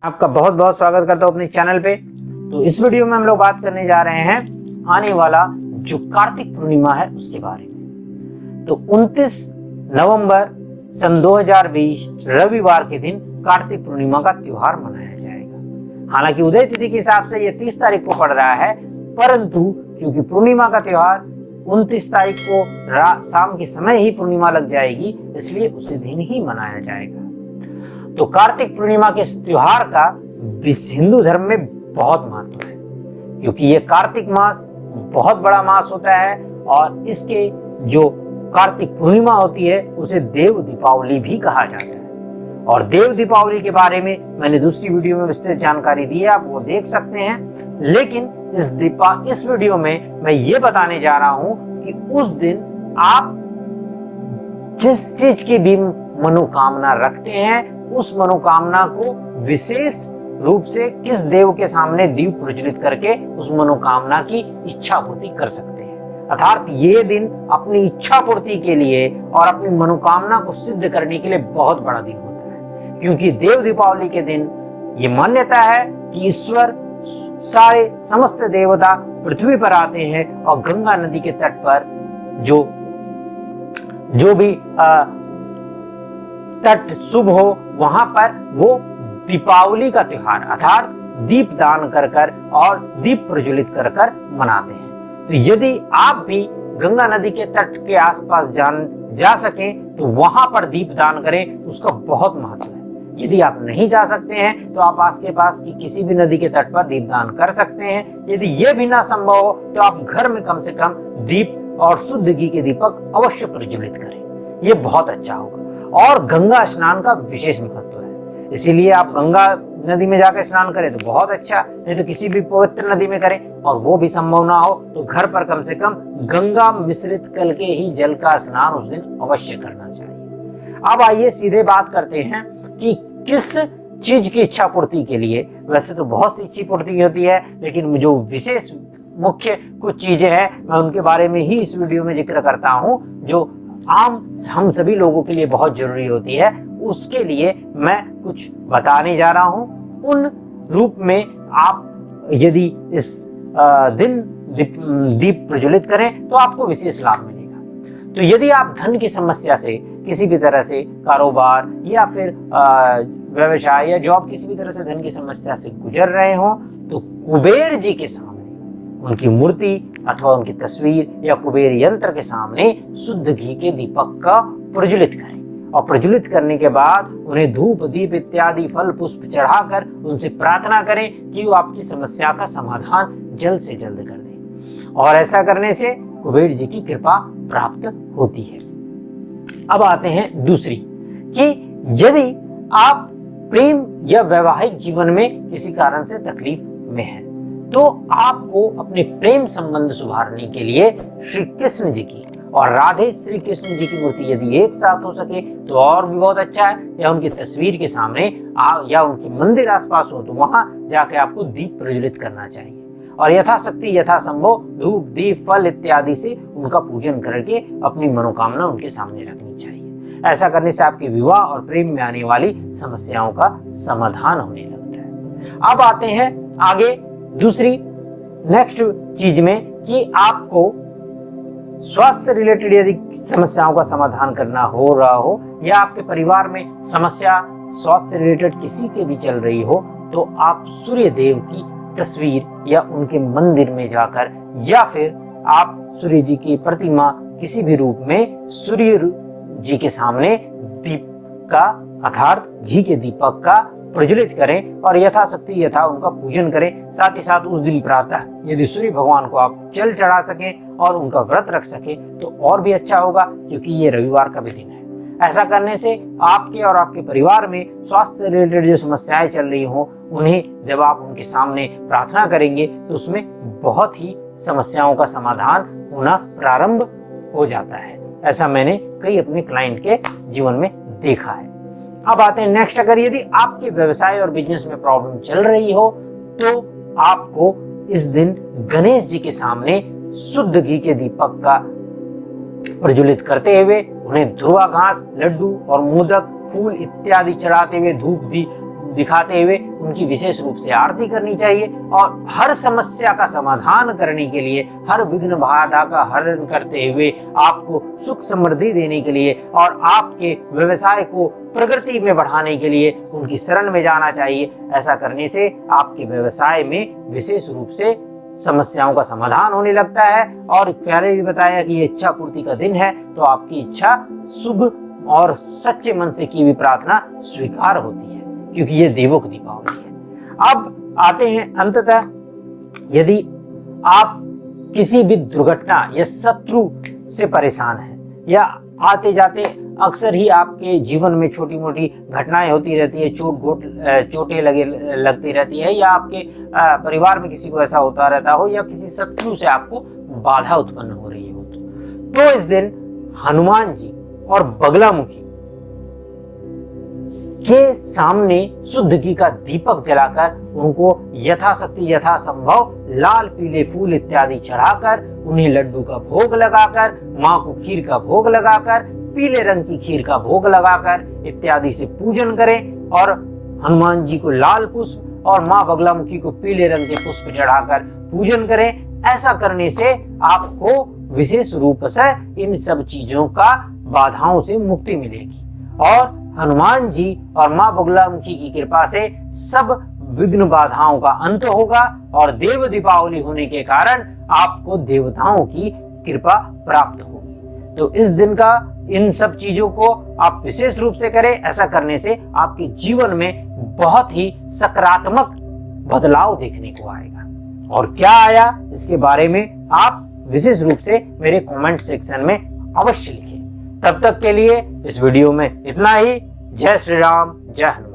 आपका बहुत बहुत स्वागत करता हूँ अपने चैनल पे। तो इस वीडियो में हम लोग बात करने जा रहे हैं आने वाला जो कार्तिक पूर्णिमा है उसके बारे में। तो 29 नवंबर सन 2020 रविवार के दिन कार्तिक पूर्णिमा का त्योहार मनाया जाएगा। हालांकि उदय तिथि के हिसाब से यह 30 तारीख को पड़ रहा है, परंतु क्योंकि पूर्णिमा का त्योहार 29 तारीख को शाम के समय ही पूर्णिमा लग जाएगी, इसलिए उसी दिन ही मनाया जाएगा। तो कार्तिक पूर्णिमा के इस त्योहार का हिंदू धर्म में बहुत महत्व है, क्योंकि ये कार्तिक मास बहुत बड़ा मास होता है और इसके जो कार्तिक पूर्णिमा होती है उसे देव दीपावली भी कहा जाता है। और देव दीपावली के बारे में मैंने दूसरी वीडियो में विस्तृत जानकारी दी है, आप वो देख सकते हैं। लेकिन इस वीडियो में मैं ये बताने जा रहा हूं कि उस दिन आप जिस चीज की भी मनोकामना रखते हैं उस मनोकामना को विशेष रूप से किस देव के सामने दीप प्रज्वलित करके उस मनोकामना की इच्छा पूर्ति कर सकते हैं। अर्थात ये दिन अपनी इच्छा पूर्ति के लिए और अपनी मनोकामना को सिद्ध करने के लिए बहुत बड़ा दिन होता है, क्योंकि देव दीपावली के दिन ये मान्यता है कि ईश्वर सारे समस्त देवता पृथ्वी पर आते हैं और गंगा नदी के तट पर जो भी तट शुभ हो वहां पर वो दीपावली का त्योहार अर्थात दीप दान कर और दीप प्रज्वलित कर मनाते हैं। तो यदि आप भी गंगा नदी के तट के आसपास जा सकें तो वहां पर दीप दान करें, उसका बहुत महत्व है। यदि आप नहीं जा सकते हैं तो आप आस के पास की किसी भी नदी के तट पर दीप दान कर सकते हैं। यदि यह भी ना संभव हो तो आप घर में कम से कम दीप और शुद्ध घी के दीपक अवश्य प्रज्वलित करें, यह बहुत अच्छा होगा। और गंगा स्नान का विशेष महत्व है, इसीलिए आप गंगा नदी में जाकर स्नान करें तो बहुत अच्छा, नहीं तो किसी भी पवित्र नदी में करें, और वो भी संभव ना हो तो घर पर कम से कम गंगा मिश्रित कल के ही जल का स्नान उस दिन अवश्य करना चाहिए। अब आइए सीधे बात करते हैं कि किस चीज की इच्छा पूर्ति के लिए। वैसे तो बहुत सी इच्छा पूर्ति होती है, लेकिन जो विशेष मुख्य कुछ चीजें हैं मैं उनके बारे में ही इस वीडियो में जिक्र करता हूं, जो आम हम सभी लोगों के लिए बहुत जरूरी होती है। उसके लिए मैं कुछ बताने जा रहा हूं। उन रूप में आप यदि इस दिन दीप प्रज्वलित करें तो आपको विशेष लाभ मिलेगा। तो यदि आप धन की समस्या से किसी भी तरह से कारोबार या फिर व्यवसाय या जॉब किसी भी तरह से धन की समस्या से गुजर रहे हो तो कुबेर जी के सामने उनकी मूर्ति अथवा उनकी तस्वीर या कुबेर यंत्र के सामने शुद्ध घी के दीपक का प्रज्वलित करें, और प्रज्वलित करने के बाद उन्हें धूप दीप इत्यादि फल पुष्प चढ़ाकर उनसे प्रार्थना करें कि वो आपकी समस्या का समाधान जल्द से जल्द कर दें, और ऐसा करने से कुबेर जी की कृपा प्राप्त होती है। अब आते हैं दूसरी कि यदि आप प्रेम या वैवाहिक जीवन में किसी कारण से तकलीफ में हैं तो आपको अपने प्रेम संबंध सुधारने के लिए श्री कृष्ण जी की और राधे श्री कृष्ण जी की मूर्ति यदि एक साथ हो सके तो और भी बहुत अच्छा है, या उनकी तस्वीर के सामने या उनके मंदिर आसपास हो तो वहां जाके आपको दीप प्रज्वलित करना चाहिए, और यथाशक्ति यथासंभव धूप दीप फल इत्यादि से उनका पूजन करके अपनी मनोकामना उनके सामने रखनी चाहिए। ऐसा करने से आपके विवाह और प्रेम में आने वाली समस्याओं का समाधान होने लगता है। अब आते हैं आगे दूसरी नेक्स्ट चीज में कि आपको स्वास्थ्य रिलेटेड यदि समस्याओं का समाधान करना हो रहा हो या आपके परिवार में समस्या स्वास्थ्य रिलेटेड किसी के भी चल रही हो तो आप सूर्य देव की तस्वीर या उनके मंदिर में जाकर या फिर आप सूर्य जी की प्रतिमा किसी भी रूप में सूर्य जी के सामने दीप का अर्थात घी के दीपक का प्रज्वलित करें और यथाशक्ति यथा उनका पूजन करें। साथ ही साथ उस दिन प्रातः यदि सूर्य भगवान को आप जल चढ़ा सकें और उनका व्रत रख सकें तो और भी अच्छा होगा, क्योंकि ये रविवार का भी दिन है। ऐसा करने से आपके और आपके परिवार में स्वास्थ्य से रिलेटेड जो समस्याएं चल रही हो उन्हें जब आप उनके सामने प्रार्थना करेंगे तो उसमें बहुत ही समस्याओं का समाधान होना प्रारंभ हो जाता है। ऐसा मैंने कई अपने क्लाइंट के जीवन में देखा है। अब आते हैं नेक्स्ट, अगर यदि आपके व्यवसाय और बिजनेस में प्रॉब्लम चल रही हो तो आपको इस दिन गणेश जी के सामने शुद्ध घी के दीपक का प्रज्वलित करते हुए उन्हें ध्रुवा घास लड्डू और मोदक फूल इत्यादि चढ़ाते हुए धूप दिखाते हुए उनकी विशेष रूप से आरती करनी चाहिए और हर समस्या का समाधान करने के लिए, हर विघ्न बाधा का हरण करते हुए आपको सुख समृद्धि देने के लिए और आपके व्यवसाय को प्रगति में बढ़ाने के लिए उनकी शरण में जाना चाहिए। ऐसा करने से आपके व्यवसाय में विशेष रूप से समस्याओं का समाधान होने लगता है। और पहले भी बताया कि ये इच्छा पूर्ति का दिन है, तो आपकी इच्छा शुभ और सच्चे मन से की हुई प्रार्थना स्वीकार होती है, क्योंकि ये देवों की दीपावली है। अब आते हैं अंततः, यदि आप किसी भी दुर्घटना या शत्रु से परेशान हैं या आते जाते अक्सर ही आपके जीवन में छोटी मोटी घटनाएं होती रहती है, चोटें लगती रहती है, या आपके परिवार में किसी को ऐसा होता रहता हो, या किसी शत्रु से आपको बाधा उत्पन्न हो रही हो, तो इस दिन हनुमान जी और बगलामुखी के सामने शुद्ध घी का दीपक जलाकर उनको यथाशक्ति यथासंभव लाल पीले फूल इत्यादि चढ़ाकर, उन्हें लड्डू का भोग लगाकर, माँ को खीर का भोग लगाकर, पीले रंग की खीर का भोग लगाकर इत्यादि से पूजन करें और हनुमान जी को लाल पुष्प और माँ बगलामुखी को पीले रंग के पुष्प चढ़ाकर पूजन करें। ऐसा करने से आपको विशेष रूप से इन सब चीजों का बाधाओं से मुक्ति मिलेगी और हनुमान जी और माँ बगलामुखी की कृपा से सब विघ्न बाधाओं का अंत होगा और देव दीपावली होने के कारण आपको देवताओं की कृपा प्राप्त होगी। तो इस दिन का इन सब चीजों को आप विशेष रूप से करें। ऐसा करने से आपके जीवन में बहुत ही सकारात्मक बदलाव देखने को आएगा। और क्या आया इसके बारे में आप विशेष रूप से मेरे कमेंट सेक्शन में अवश्य लिखें। तब तक के लिए इस वीडियो में इतना ही। जय श्री राम, जय हनुमान।